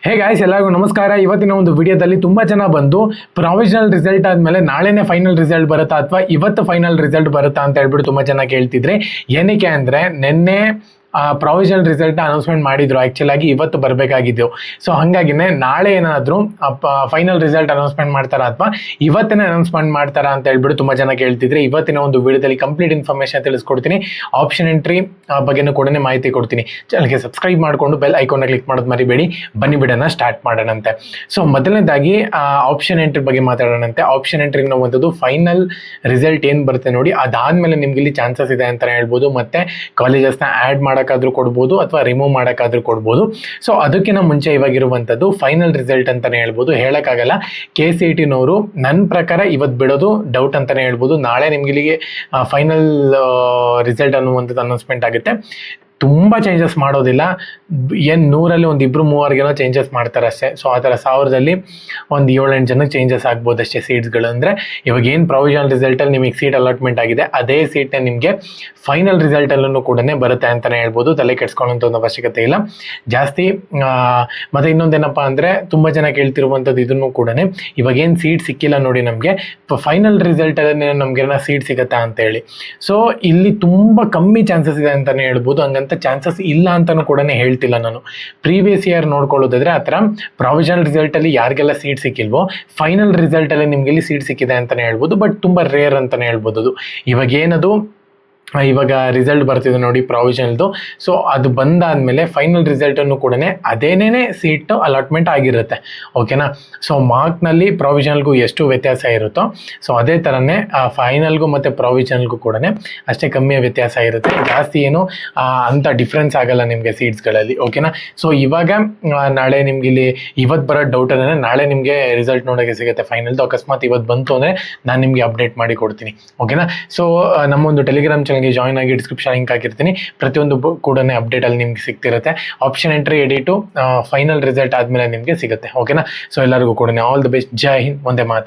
Hey guys, ಎಲ್ಲರಿಗೂ ನಮಸ್ಕಾರ. ಇವತ್ತಿನ ಒಂದು ವಿಡಿಯೋದಲ್ಲಿ ತುಂಬ ಜನ ಬಂದು ಪ್ರಾವಿಷನಲ್ ರಿಸಲ್ಟ್ ಆದಮೇಲೆ ನಾಳೆನೇ ಫೈನಲ್ ರಿಸಲ್ಟ್ ಬರುತ್ತಾ ಅಥವಾ ಇವತ್ತು ಫೈನಲ್ ರಿಸಲ್ಟ್ ಬರುತ್ತಾ ಅಂತ ಹೇಳ್ಬಿಟ್ಟು ತುಂಬ ಜನ ಕೇಳ್ತಿದ್ರೆ. ಏನಕ್ಕೆ ಅಂದರೆ ನಿನ್ನೆ ಪ್ರಾವಿಷನಲ್ ರಿಸಲ್ಟ್ನ ಅನೌನ್ಸ್ಮೆಂಟ್ ಮಾಡಿದ್ರು. ಆ್ಯಕ್ಚುಲ್ ಆಗಿ ಇವತ್ತು ಬರಬೇಕಾಗಿದ್ದು. ಸೊ ಹಾಗಾಗಿನೇ ನಾಳೆ ಏನಾದರೂ ಫೈನಲ್ ರಿಸಲ್ಟ್ ಅನೌನ್ಸ್ಮೆಂಟ್ ಮಾಡ್ತಾರಾ ಅಥವಾ ಇವತ್ತೇ ಅನೌನ್ಸ್ಮೆಂಟ್ ಮಾಡ್ತಾರಾ ಅಂತ ಹೇಳ್ಬಿಟ್ಟು ತುಂಬ ಜನ ಕೇಳ್ತಿದ್ರೆ. ಇವತ್ತಿನ ಒಂದು ವಿಡಿಯೋದಲ್ಲಿ ಕಂಪ್ಲೀಟ್ ಇನ್ಫಾರ್ಮೇಷನ್ ತಿಳಿಸ್ಕೊಡ್ತೀನಿ. ಆಪ್ಷನ್ ಎಂಟ್ರಿ ಬಗ್ಗೆನೂ ಕೂಡ ಮಾಹಿತಿ ಕೊಡ್ತೀನಿ. ಚಾನಲ್ಗೆ ಸಬ್ಸ್ಕ್ರೈಬ್ ಮಾಡಿಕೊಂಡು ಬೆಲ್ ಐಕಾನ್ನ ಕ್ಲಿಕ್ ಮಾಡೋದು ಮರಿಬೇಡಿ. ಬನ್ನಿ ಬಿಡೋಣ ಸ್ಟಾರ್ಟ್ ಮಾಡೋಣಂತೆ. ಸೊ ಮೊದಲನೇದಾಗಿ ಆಪ್ಷನ್ ಎಂಟ್ರಿ ಬಗ್ಗೆ ಮಾತಾಡೋಣಂತೆ. ಆಪ್ಷನ್ ಎಂಟ್ರಿ ಅನ್ನುವಂಥದ್ದು ಫೈನಲ್ ರಿಸಲ್ಟ್ ಏನು ಬರುತ್ತೆ ನೋಡಿ, ಅದಾದಮೇಲೆ ನಿಮ್ಗೆ ಇಲ್ಲಿ ಚಾನ್ಸಸ್ ಇದೆ ಅಂತಲೇ ಹೇಳ್ಬೋದು. ಮತ್ತು ಕಾಲೇಜಸ್ನ ಆ್ಯಡ್ ಮಾಡೋಕ್ಕಾದ್ರೂ ಕೊಡ್ಬೋದು ಅಥವಾ ರಿಮೂವ್ ಮಾಡೋಕ್ಕಾದ್ರೂ ಕೊಡ್ಬೋದು. ಸೊ ಅದಕ್ಕಿಂತ ಮುಂಚೆ ಇವಾಗಿರುವಂಥದ್ದು ಫೈನಲ್ ರಿಸಲ್ಟ್ ಅಂತಲೇ ಹೇಳ್ಬೋದು. ಹೇಳೋಕ್ಕಾಗಲ್ಲ. KCET ನನ್ನ ಪ್ರಕಾರ ಇವತ್ತು ಬಿಡೋದು ಡೌಟ್ ಅಂತಲೇ ಹೇಳ್ಬೋದು. ನಾಳೆ ನಿಮ್ಗೆ ಇಲ್ಲಿಗೆ ಫೈನಲ್ ರಿಸಲ್ಟ್ ಅನ್ನುವಂಥದ್ದು ಅನೌನ್ಸ್ಮೆಂಟ್ ಆಗುತ್ತೆ. ತುಂಬ ಚೇಂಜಸ್ ಮಾಡೋದಿಲ್ಲ. ಏನು 100ರಲ್ಲಿ ಒಂದು 2-3 ಚೇಂಜಸ್ ಮಾಡ್ತಾರೆ ಅಷ್ಟೇ. ಸೊ ಆ ಥರ 1000ದಲ್ಲಿ ಒಂದು 7-8 ಜನಕ್ಕೆ ಚೇಂಜಸ್ ಆಗ್ಬೋದು ಅಷ್ಟೇ ಸೀಟ್ಸ್ಗಳು. ಅಂದರೆ ಇವಾಗ ಏನು ಪ್ರಾವಿಷನಲ್ ರಿಸಲ್ಟಲ್ಲಿ ನಿಮಗೆ ಸೀಟ್ ಅಲಾಟ್ಮೆಂಟ್ ಆಗಿದೆ, ಅದೇ ಸೀಟ್ನ ನಿಮಗೆ ಫೈನಲ್ ರಿಸಲ್ಟಲ್ಲೂ ಕೂಡ ಬರುತ್ತೆ ಅಂತಲೇ ಹೇಳ್ಬೋದು. ತಲೆ ಕೆಡ್ಸ್ಕೊಳ್ಳೋಂಥ ಒಂದು ಅವಶ್ಯಕತೆ ಇಲ್ಲ ಜಾಸ್ತಿ. ಮತ್ತು ಇನ್ನೊಂದೇನಪ್ಪ ಅಂದರೆ ತುಂಬ ಜನ ಕೇಳ್ತಿರುವಂಥದ್ದು ಇದನ್ನು ಕೂಡ, ಇವಾಗೇನು ಸೀಟ್ ಸಿಕ್ಕಿಲ್ಲ ನೋಡಿ ನಮಗೆ, ಫೈನಲ್ ರಿಸಲ್ಟಲ್ಲಿ ನಮಗೇನೋ ಸೀಟ್ ಸಿಗುತ್ತಾ ಅಂತೇಳಿ. ಸೊ ಇಲ್ಲಿ ತುಂಬ ಕಮ್ಮಿ ಚಾನ್ಸಸ್ ಇದೆ ಅಂತಲೇ ಹೇಳ್ಬೋದು. ಹಂಗಂತ ಚಾನ್ಸಸ್ ಇಲ್ಲ ಅಂತಲೂ ಕೂಡ ಹೇಳ್ತಿಲ್ಲ ನಾನು. ಪ್ರೀವಿಯಸ್ ಇಯರ್ ನೋಡ್ಕೊಳ್ಳೋದಾದ್ರೆ ಆ ಥರ ಪ್ರಾವಿಷನಲ್ ರಿಸಲ್ಟಲ್ಲಿ ಯಾರಿಗೆಲ್ಲ ಸೀಟ್ ಸಿಕ್ಕಿಲ್ವೋ ಫೈನಲ್ ರಿಸಲ್ಟಲ್ಲಿ ನಿಮ್ಗೆ ಇಲ್ಲಿ ಸೀಟ್ ಸಿಕ್ಕಿದೆ ಅಂತಲೇ ಹೇಳ್ಬೋದು. ಬಟ್ ತುಂಬ ರೇರ್ ಅಂತಲೇ ಹೇಳ್ಬೋದು ಅದು. ಇವಾಗ ರಿಸಲ್ಟ್ ಬರ್ತಿದೆ ನೋಡಿ ಪ್ರಾವಿಷನಲ್ದು. ಸೊ ಅದು ಬಂದಾದಮೇಲೆ ಫೈನಲ್ ರಿಸಲ್ಟನ್ನು ಕೂಡ ಅದೇನೇ ಸೀಟು ಅಲಾಟ್ಮೆಂಟ್ ಆಗಿರುತ್ತೆ. ಓಕೆನಾ. ಸೊ ಮಾರ್ಕ್ನಲ್ಲಿ ಪ್ರಾವಿಷನಲ್ಗೂ ಎಷ್ಟು ವ್ಯತ್ಯಾಸ ಇರುತ್ತೋ ಸೊ ಅದೇ ಥರನೇ ಫೈನಲ್ಗೂ ಮತ್ತು ಪ್ರಾವಿಷನಲ್ಗೂ ಕೂಡ ಅಷ್ಟೇ ಕಮ್ಮಿ ವ್ಯತ್ಯಾಸ ಇರುತ್ತೆ. ಜಾಸ್ತಿ ಏನು ಅಂಥ ಡಿಫ್ರೆನ್ಸ್ ಆಗಲ್ಲ ನಿಮಗೆ ಸೀಟ್ಸ್ಗಳಲ್ಲಿ. ಓಕೆನಾ. ಸೊ ಇವಾಗ ನಾಳೆ ನಿಮ್ಗೆ ಇಲ್ಲಿ ಇವತ್ತು ಬರೋ ಡೌಟ್ ಅಂದರೆ ನಾಳೆ ನಿಮಗೆ ರಿಸಲ್ಟ್ ನೋಡೋಕ್ಕೆ ಸಿಗುತ್ತೆ ಫೈನಲ್ದು. ಅಕಸ್ಮಾತ್ ಇವತ್ತು ಬಂತು ಅಂದರೆ ನಾನು ನಿಮಗೆ ಅಪ್ಡೇಟ್ ಮಾಡಿ ಕೊಡ್ತೀನಿ. ಓಕೆನಾ. ಸೊ ನಮ್ಮೊಂದು ಟೆಲಿಗ್ರಾಮ್ ಚಾನಲ್ಗೆ ಜಾಯ್ನ್ ಆಗಿ ಡಿಸ್ಕ್ರಿಪ್ಷನ್ ಲಿಂಕ್ ಹಾಕಿರ್ತೀನಿ. ಪ್ರತಿಯೊಂದು ಕೂಡ ಅಪ್ಡೇಟಲ್ಲಿ ನಿಮ್ಗೆ ಸಿಗ್ತಿರುತ್ತೆ. Option entry edit final result ಆದಮೇಲೆ ನಿಮಗೆ ಸಿಗುತ್ತೆ. ಓಕೆನಾ. ಸೊ ಎಲ್ಲರಿಗೂ ಕೂಡ ಆಲ್ ದಿ ಬೆಸ್ಟ್. ಜೈ ಹಿಂದ್. ಒಂದೇ ಮಾತು.